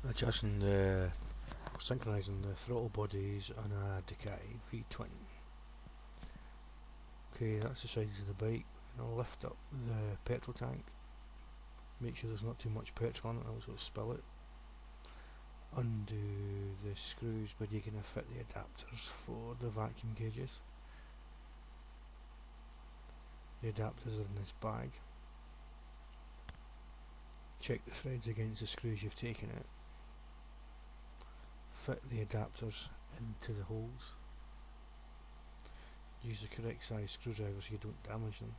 Adjusting the, synchronizing the throttle bodies on a Ducati V20. Okay, that's the sides of the bike. I'll lift up the petrol tank, make sure there's not too much petrol on it, else it'll spill it. Undo the screws where you're going to fit the adapters for the vacuum gauges. The adapters are in this bag. Check the threads against the screws you've taken out. Fit the adapters into the holes. Use the correct size screwdriver so you don't damage them.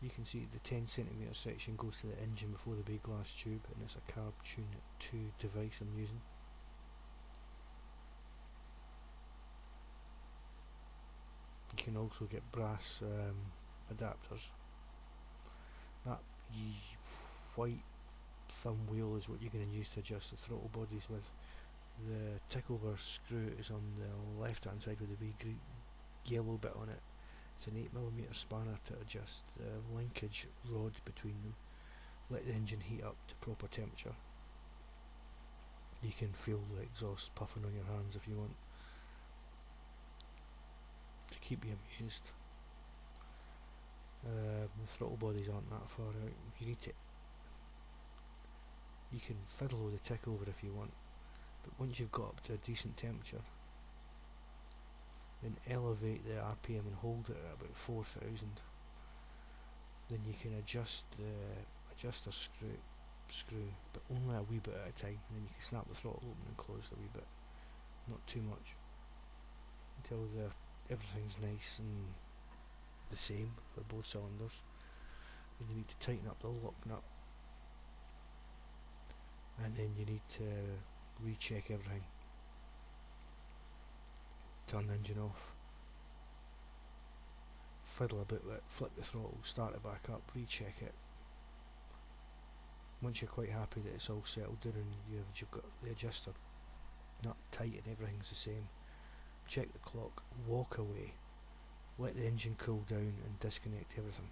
You can see the 10cm section goes to the engine before the big glass tube, and it's a carb tune 2 device I'm using. You can also get brass adapters. That white thumb wheel is what you're going to use to adjust the throttle bodies with. The tickover screw is on the left hand side with the wee yellow bit on it. It's an 8mm spanner to adjust the linkage rod between them. Let the engine heat up to proper temperature. You can feel the exhaust puffing on your hands if you want, to keep you amused. The throttle bodies aren't that far out. You can fiddle with the tickover if you want, but once you've got up to a decent temperature, then elevate the RPM and hold it at about 4,000. Then you can adjust the adjuster screw, but only a wee bit at a time, and then you can snap the throttle open and close a wee bit, not too much, until everything's nice and the same for both cylinders. Then you need to tighten up the lock nut, and then you need to recheck everything. Turn the engine off, fiddle a bit with it, flip the throttle, start it back up, recheck it. Once you're quite happy that it's all settled down and you've got the adjuster nut tight and everything's the same, check the clock, walk away, let the engine cool down and disconnect everything.